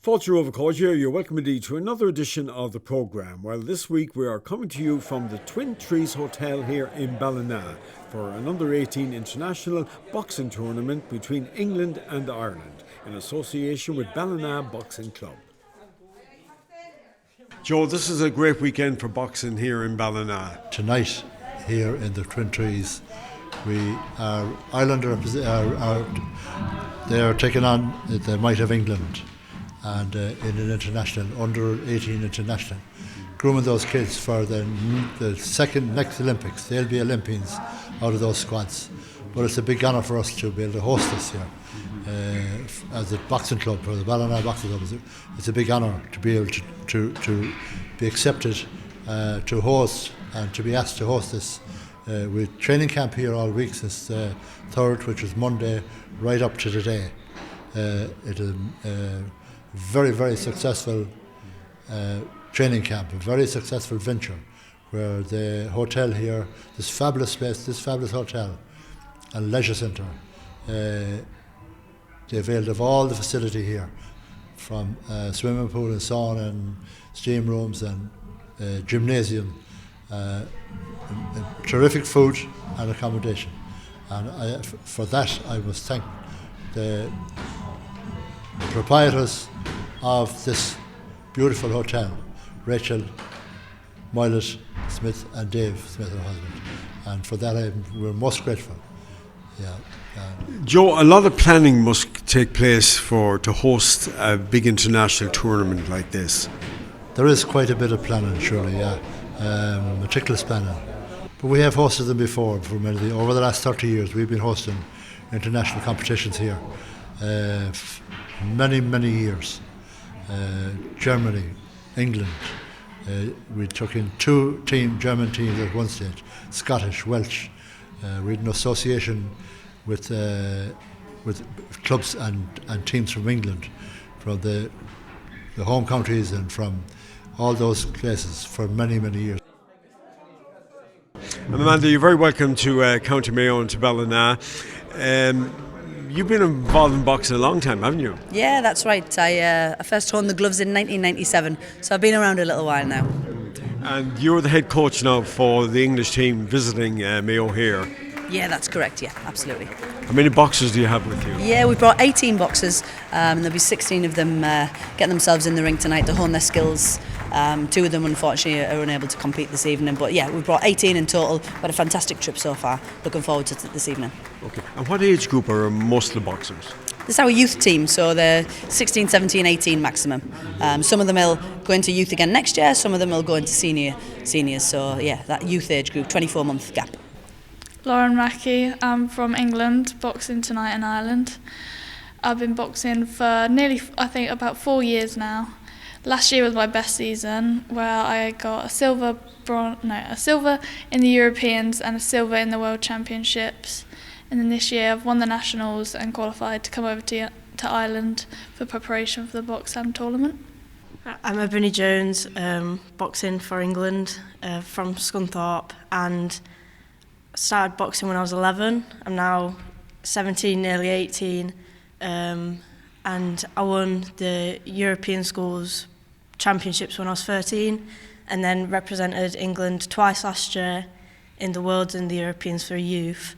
Fáilte Rovacoid here. You're welcome indeed to another edition of the programme. Well, this week we are coming to you from the Twin Trees Hotel here in Ballina for an under-18 international boxing tournament between England and Ireland in association with Ballina Boxing Club. Joe, this is a great weekend for boxing here in Ballina. Tonight, here in the Twin Trees, Ireland they are taking on the might of England, and in an international, under-18 international, grooming those kids for the second next Olympics. They'll be Olympians out of those squads. But it's a big honour for us to be able to host this here as a boxing club, for the Ballina Boxing Club. It's a big honour to be able to be accepted to host and to be asked to host this. With training camp here all week since the 3rd, which was Monday, right up to today. It is a very, very successful training camp, a very successful venture, where the hotel here, this fabulous place, this fabulous hotel and leisure centre, they availed of all the facility here, from swimming pool and sauna and steam rooms and gymnasium, terrific food and accommodation. And for that I must thank the proprietors of this beautiful hotel, Rachel Moylett Smith and Dave Smith, her husband, and for that we're most grateful. Joe, a lot of planning must take place to host a big international tournament like this. There is quite a bit of planning, surely, meticulous planning. But we have hosted them before. Over the last 30 years, we've been hosting international competitions here. Many, many years. Germany, England. We took in 2 German teams at one stage, Scottish, Welsh. We had an association with clubs and teams from England, from the home countries and from all those places for many, many years. And Amanda, you're very welcome to County Mayo and to Ballina. You've been involved in boxing a long time, haven't you? Yeah, that's right. I first honed the gloves in 1997, so I've been around a little while now. And you're the head coach now for the English team visiting Mayo here. Yeah, that's correct, yeah, absolutely. How many boxers do you have with you? Yeah, we brought 18 boxers, and there'll be 16 of them getting themselves in the ring tonight to hone their skills. 2 of them, unfortunately, are unable to compete this evening. But yeah, we brought 18 in total. We've had a fantastic trip so far. Looking forward to it this evening. Okay. And what age group are most of the boxers? This is our youth team, so they're 16, 17, 18 maximum. Some of them will go into youth again next year. Some of them will go into seniors. So yeah, that youth age group, 24-month gap. Lauren Mackey, I'm from England, boxing tonight in Ireland. I've been boxing for nearly, I think, about 4 years now. Last year was my best season, where I got a silver in the Europeans and a silver in the World Championships. And then this year I've won the Nationals and qualified to come over to Ireland for preparation for the Boxam tournament. I'm Ebony Jones, boxing for England from Scunthorpe, and started boxing when I was 11. I'm now 17, nearly 18, and I won the European Schools Championships when I was 13, and then represented England twice last year in the Worlds and the Europeans for youth,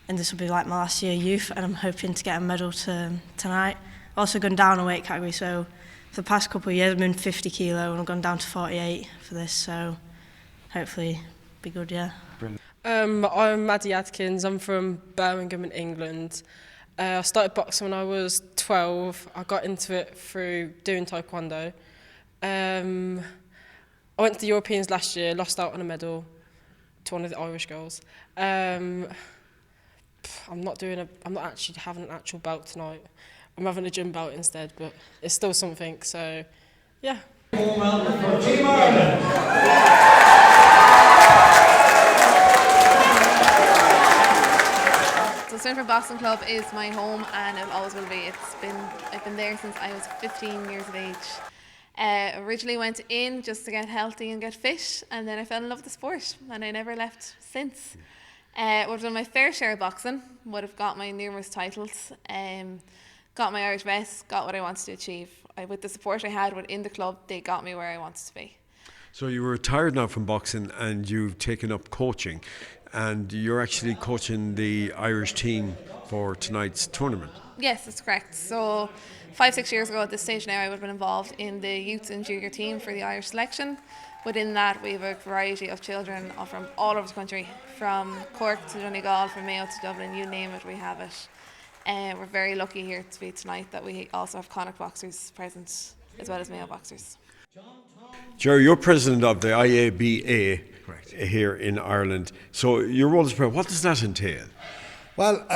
and this will be like my last year youth, and I'm hoping to get a medal tonight. I've also gone down a weight category, so for the past couple of years I've been 50 kilo and I've gone down to 48 for this, so hopefully be good, yeah. Brilliant. I'm Maddie Adkins. I'm from Birmingham in England. I started boxing when I was 12. I got into it through doing taekwondo. I went to the Europeans last year, lost out on a medal to one of the Irish girls. I'm not actually having an actual belt tonight. I'm having a gym belt instead, but it's still something, so yeah. Twin Trees Boxing Club is my home, and it always will be. I've been there since I was 15 years of age. Originally went in just to get healthy and get fit, and then I fell in love with the sport, and I never left since. Would have done my fair share of boxing, would have got my numerous titles. got my Irish best, got what I wanted to achieve. With the support I had within the club, they got me where I wanted to be. So you're retired now from boxing and you've taken up coaching, and you're actually coaching the Irish team for tonight's tournament. Yes, that's correct. So 5-6 years ago at this stage now, I would have been involved in the youth and junior team for the Irish selection. Within that, we have a variety of children from all over the country, from Cork to Donegal, from Mayo to Dublin, you name it, we have it. We're very lucky here to be tonight that we also have Connacht boxers present as well as Mayo boxers. Jerry, you're president of the IABA. Correct. Here in Ireland. So your role as president, what does that entail? Well,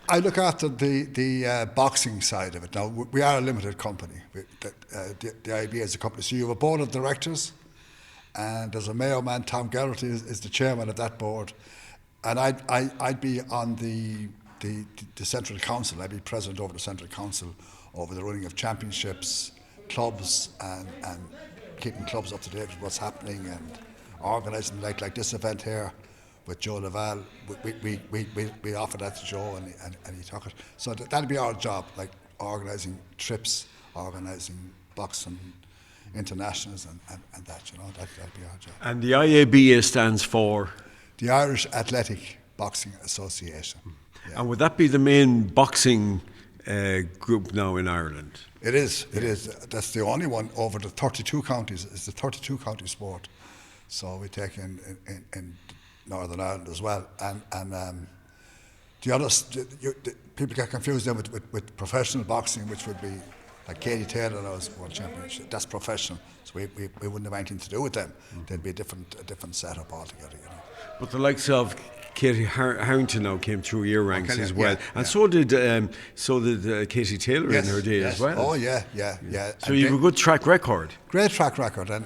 I look after the boxing side of it. Now, we are a limited company. The IABA is a company. So you have a board of directors, and there's a Mayo man, Tom Geraghty is the chairman of that board. And I'd be on the Central Council. I'd be president over the Central Council over the running of championships, clubs, and keeping clubs up to date with what's happening and organising like this event here with Joe Laval. We offered that to Joe and he took it. So that'd be our job, like organising trips, organising boxing internationals and that, that'd be our job. And the IABA stands for? The Irish Athletic Boxing Association. Yeah. And would that be the main boxing group now in Ireland? It is. That's the only one over the 32 counties. It's the 32 county sport. So we take in Northern Ireland as well. And the others, people get confused then with professional boxing, which would be like Katie Taylor was world champion. That's professional. So we wouldn't have anything to do with them. There'd be a different setup altogether. But the likes of Katie Harrington now came through your ranks as well, and so did Katie Taylor in her day as well. Oh yeah. So you have a good track record. Great track record, and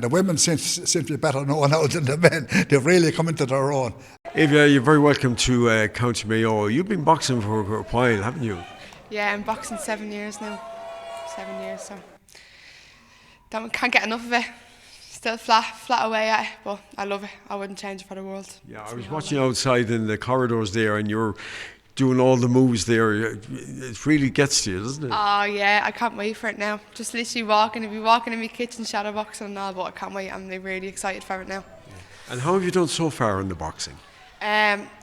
the women seem to be better known now than the men. They've really come into their own. Evia, you're very welcome to County Mayo. You've been boxing for a while, haven't you? Yeah, I'm boxing 7 years now. 7 years, so can't get enough of it. Still flat away at it, but I love it. I wouldn't change it for the world. Yeah, I was watching outside in the corridors there, and you're doing all the moves there. It really gets to you, doesn't it? Oh yeah, I can't wait for it now. Just literally walking. I'll be walking in my kitchen, shadow boxing and all, but I can't wait. I'm really excited for it now. Yeah. And how have you done so far in the boxing?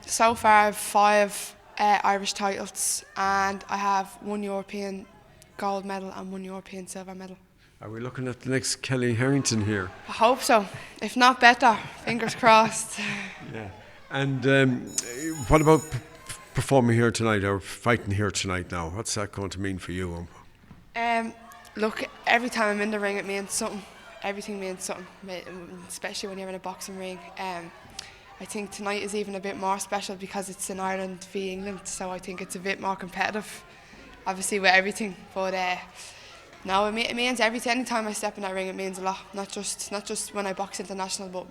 So far I have 5 Irish titles, and I have 1 European gold medal and 1 European silver medal. Are we looking at the next Kelly Harrington here? I hope so. If not better, fingers crossed. Yeah. And what about performing here tonight or fighting here tonight now? What's that going to mean for you? Look, every time I'm in the ring it means something. Everything means something, especially when you're in a boxing ring. I think tonight is even a bit more special because it's in Ireland v England, so I think it's a bit more competitive, obviously with everything. But no, it means everything. Anytime I step in that ring, it means a lot. Not just when I box international, but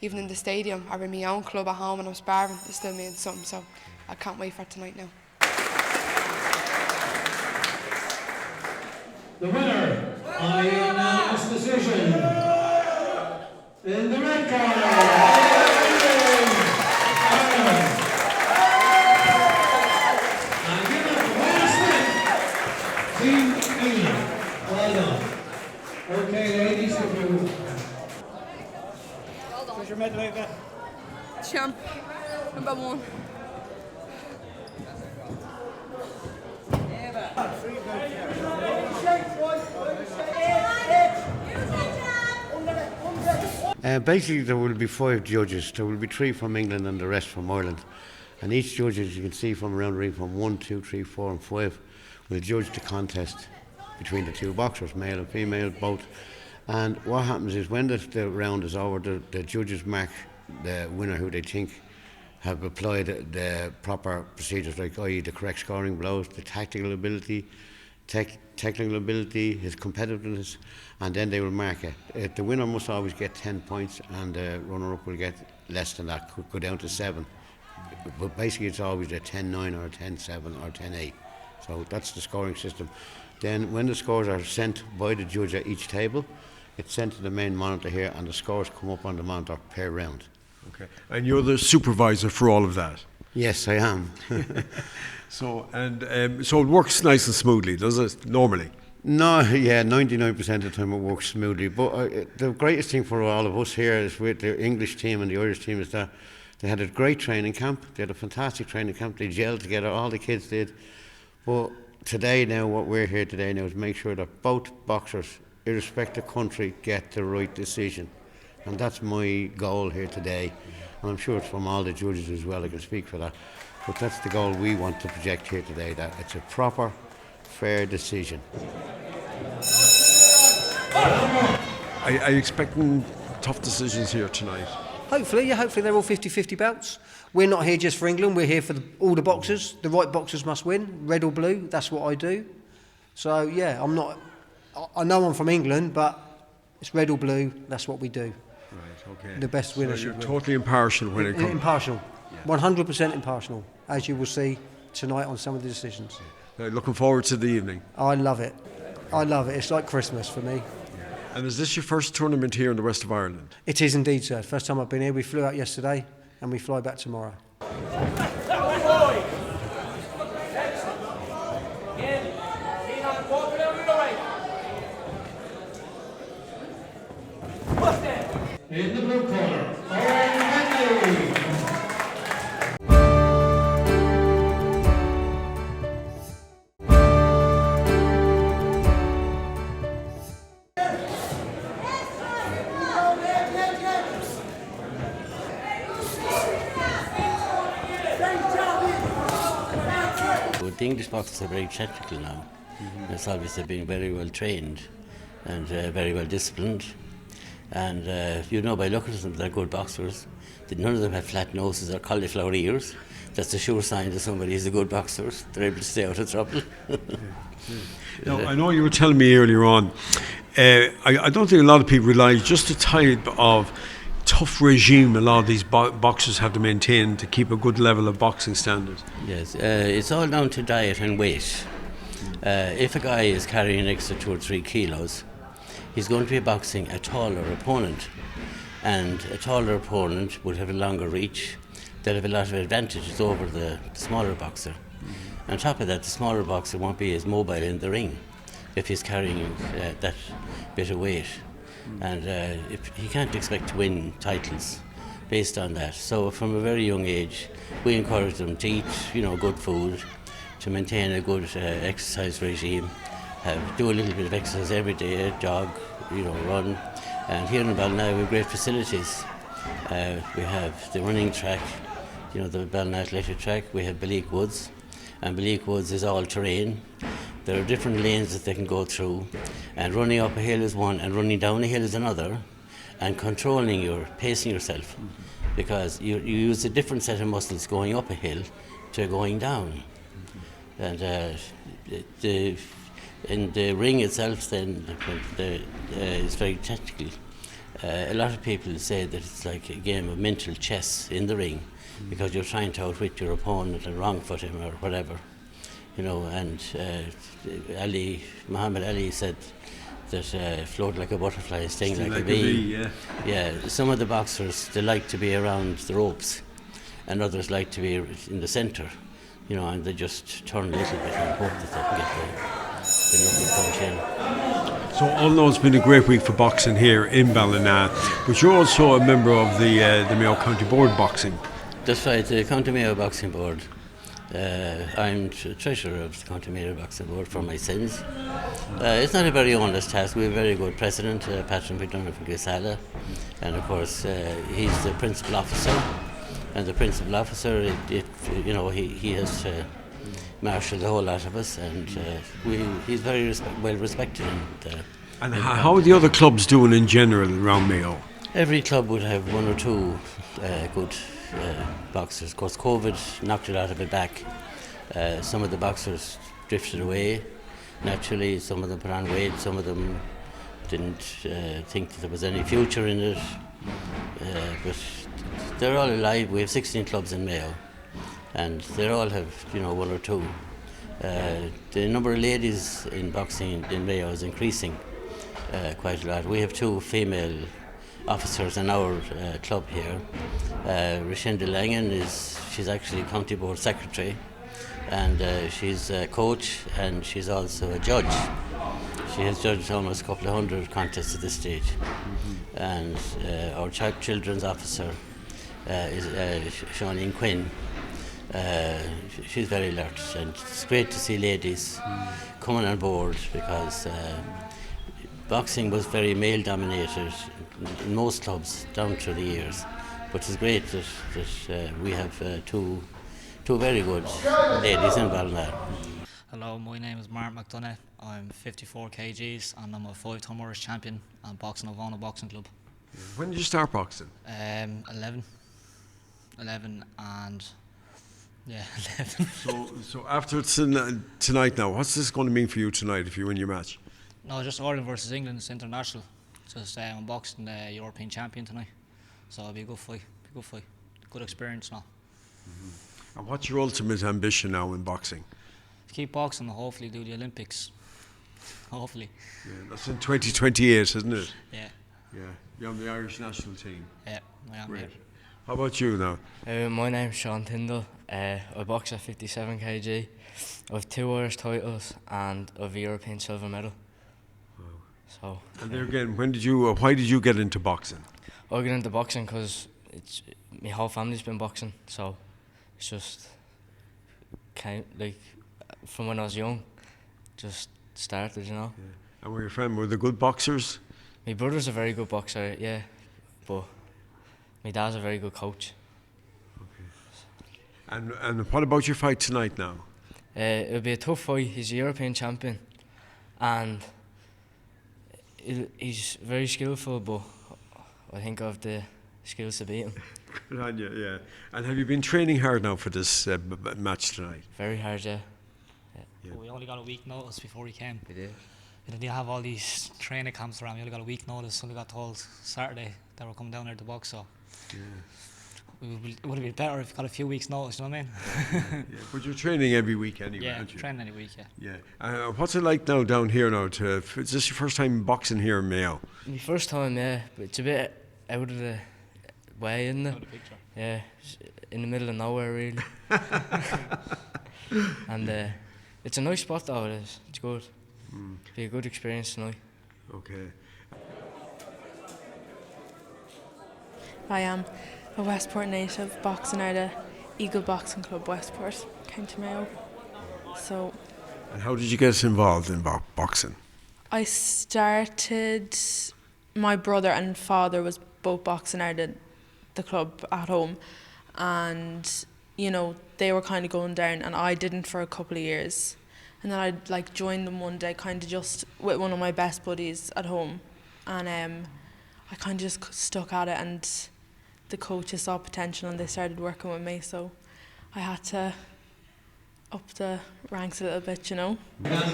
even in the stadium or in my own club at home when I'm sparring, it still means something. So I can't wait for tonight now. The winner by unanimous decision in the red corner, Ireland. And give it a winner, Team England. Well done. Okay, ladies, if you... Well done. Where's your medal, Eva? Champ, number 1. Basically, there will be 5 judges. There will be 3 from England and the rest from Ireland. And each judge, as you can see from around the ring, from 1, 2, 3, 4 and 5, will judge the contest between the 2 boxers, male and female, both. And what happens is when the round is over, the judges mark the winner who they think have applied the proper procedures, like i.e. the correct scoring blows, the tactical ability, technical ability, his competitiveness, and then they will mark it. The winner must always get 10 points, and the runner-up will get less than that, could go down to 7. But basically it's always a 10-9 or a 10-7 or 10-8. So that's the scoring system. Then when the scores are sent by the judge at each table, it's sent to the main monitor here, and the scores come up on the monitor per round. Okay. And you're the supervisor for all of that? Yes, I am. So it works nice and smoothly, does it, normally? No, yeah, 99% of the time it works smoothly. But the greatest thing for all of us here is with the English team and the Irish team is that they had a great training camp. They had a fantastic training camp. They gelled together, all the kids did. But today now, what we're here today now is make sure that both boxers, irrespective of country, get the right decision. And that's my goal here today. And I'm sure it's from all the judges as well, I can speak for that. But that's the goal we want to project here today, that it's a proper, fair decision. Are you expecting tough decisions here tonight? Hopefully they're all 50-50 belts. We're not here just for England, we're here for all the boxers. The right boxers must win, red or blue, that's what I do. So yeah, I know I'm from England, but it's red or blue, that's what we do. Right, okay. The best winner so you're should win. Totally impartial when it comes. Impartial, 100% impartial, as you will see tonight on some of the decisions. Looking forward to the evening. I love it. It's like Christmas for me. And is this your first tournament here in the west of Ireland? It is indeed, sir. First time I've been here. We flew out yesterday and we fly back tomorrow. In the blue corner, Owen The English boxers are very technical now. It's obviously being very well trained and very well disciplined. And by looking at them, they're good boxers. None of them have flat noses or cauliflower ears. That's a sure sign that somebody is a good boxer. They're able to stay out of trouble. Now, I know you were telling me earlier on, I don't think a lot of people realise just the type of tough regime a lot of these boxers have to maintain to keep a good level of boxing standards. Yes, it's all down to diet and weight. If a guy is carrying an extra 2 or 3 kilos, he's going to be boxing a taller opponent, and a taller opponent would have a longer reach. They'll have a lot of advantages over the smaller boxer. On top of that, the smaller boxer won't be as mobile in the ring if he's carrying that bit of weight. And if he can't expect to win titles based on that. So from a very young age, we encourage them to eat, good food, to maintain a good exercise regime, do a little bit of exercise every day, jog, run. And here in Ballina we have great facilities. We have the running track, the Ballina Athletic Track. We have Ballina Woods, and Ballina Woods is all terrain. There are different lanes that they can go through, and running up a hill is one and running down a hill is another, and pacing yourself, because you use a different set of muscles going up a hill to going down. And in the ring itself then it's very technical. A lot of people say that it's like a game of mental chess in the ring, because you're trying to outwit your opponent and wrong foot him or whatever. And Muhammad Ali said that float like a butterfly, sting like a bee. Yeah, some of the boxers, they like to be around the ropes, and others like to be in the centre, and they just turn a little bit and hope that they can get the lucky punch in. So although it's been a great week for boxing here in Ballina, but you're also a member of the Mayo County Board Boxing. That's right, the County Mayo Boxing Board. I'm treasurer of the County Mayo Boxing Board for my sins. It's not a very onerous task. We have a very good president, Patrick McDonough from Grisala, and of course he's the principal officer. And the principal officer, he has to marshal the whole lot of us, and he's very well respected. And how are the other clubs doing in general around Mayo? Every club would have 1 or 2 good boxers. Of course, COVID knocked a lot of it back. Some of the boxers drifted away. Naturally, some of them put on weight, some of them didn't think that there was any future in it. But they're all alive. We have 16 clubs in Mayo, and they all have 1 or 2. The number of ladies in boxing in Mayo is increasing quite a lot. We have 2 female officers in our club here. Rishinda Langan she's actually county board secretary, and she's a coach and she's also a judge. She has judged almost a couple of hundred contests at this stage. And our children's officer is Shawneen Quinn. She's very alert, and it's great to see ladies coming on board, because boxing was very male dominated in most clubs down through the years. But it's great that we have two very good ladies in Ballina. Hello, my name is Mark McDonough. I'm 54 kgs and I'm a 5-time Irish champion and boxing at Ballina Boxing Club. When did you start boxing? 11 and yeah, 11. So after tonight now, what's this going to mean for you tonight if you win your match? No, just Ireland versus England. It's international. Just I'm boxing the European champion tonight, so it'll be a good fight. Good experience now. And what's your ultimate ambition now in boxing? Keep boxing and hopefully do the Olympics. Hopefully. Yeah, that's in 2028, isn't it? Yeah. Yeah, you're on the Irish national team. Yeah, I am. Great. How about you now? My name's Sean Tyndall. I box at 57 kg. I have 2 Irish titles and I have a European silver medal. Wow. So. And there again, why did you get into boxing? I got into boxing because my whole family's been boxing, so it's just from when I was young, just started, you know. Yeah. And were they good boxers? My brother's a very good boxer, yeah, but my dad's a very good coach. Okay. And what about your fight tonight now? It'll be a tough fight. He's a European champion, and he's very skillful, but I think I have the skills to beat him. Good on you, yeah. And have you been training hard now for this match tonight? Very hard, yeah. Well, we only got a week notice before we came. We did. We didn't have all these training camps around. We only got a week notice. Only got told Saturday that we're coming down there to box. So it would have been better if we got a few weeks notice. You know what I mean? Yeah, but you're training every week anyway, yeah, aren't you? training every week. Yeah. Yeah. What's it like now down here now? Is this your first time boxing here in Mayo? My first time, yeah, but it's a bit out of the way, isn't it? Out of the picture. Yeah, in the middle of nowhere, really. And it's a nice spot though. It is. It's good. Be a good experience tonight. Okay. I am a Westport native, boxing out of Eagle Boxing Club, Westport, County Mayo. So. And how did you get involved in boxing? I started. My brother and father was both boxing out of the club at home, and they were kind of going down, and I didn't for a couple of years. And then I joined them one day, kind of just with one of my best buddies at home, and I kind of just stuck at it, and the coaches saw potential and they started working with me, so I had to up the ranks a little bit, And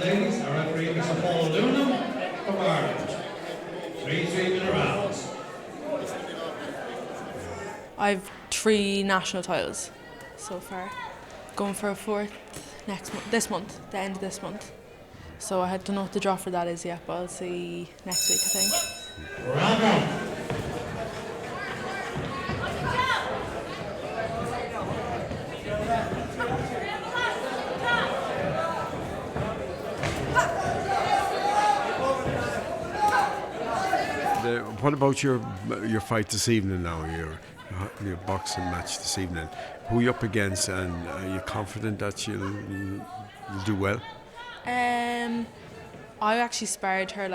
ladies, our referee Mr. Paul Lunham from Ireland. 3 3-minute rounds. I've 3 national titles so far, going for a 4th this month, the end of this month. So I don't know what the draw for that is yet, but I'll see next week, I think. Round one. What about your fight this evening now? Your boxing match this evening. Who are you up against, and are you confident that you'll do well? I actually sparred her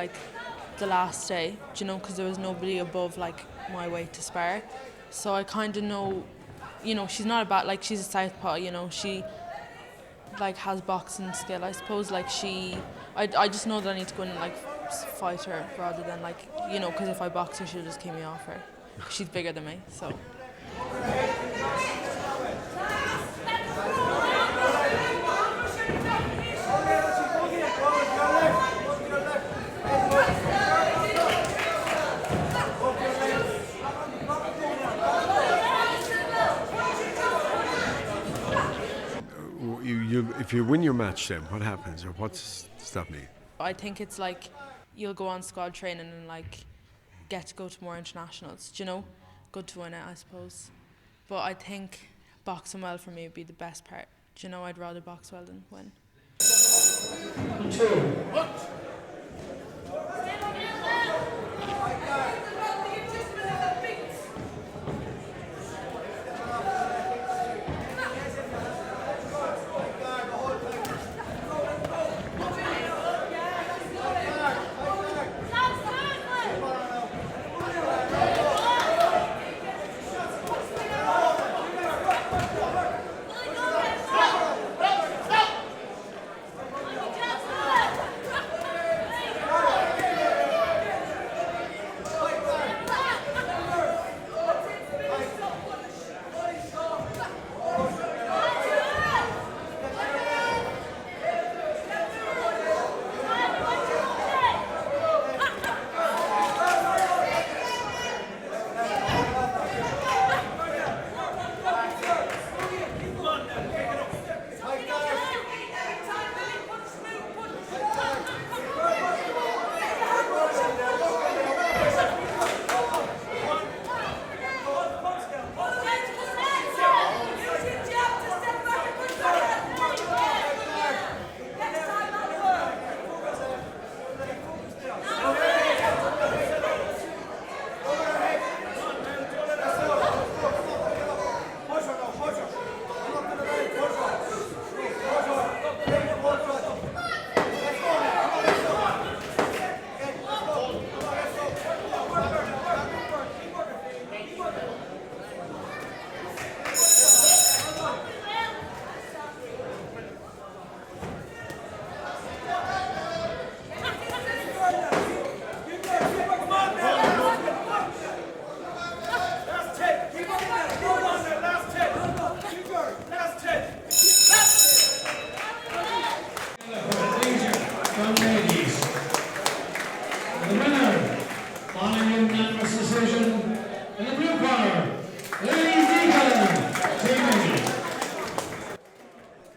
the last day, because there was nobody above my weight to spar. So I kind of know, she's not a bad, she's a southpaw, she has boxing skill. I suppose I just know that I need to go in and fight her rather than because if I box her, she'll just keep me off her. She's bigger than me, so. If you win your match, then what happens, or what's that mean? I think it's you'll go on squad training and get to go to more internationals. Good to win it, I suppose. But I think boxing well for me would be the best part. you know, I'd rather box well than win. 2.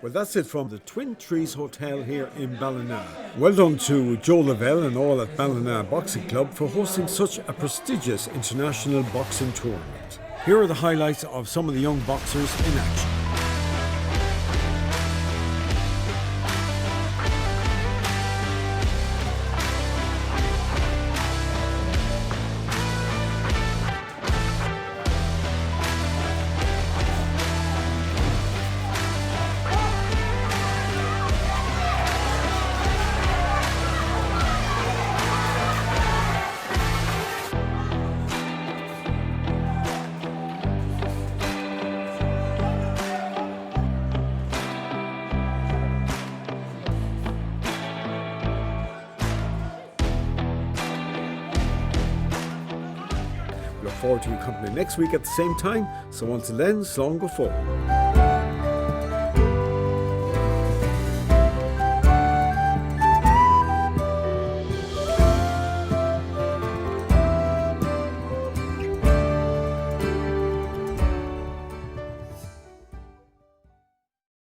Well, that's it from the Twin Trees Hotel here in Ballina. Well done to Joe Lavelle and all at Ballina Boxing Club for hosting such a prestigious international boxing tournament. Here are the highlights of some of the young boxers in action. Look forward to your company next week at the same time. So until then, slán go fóill.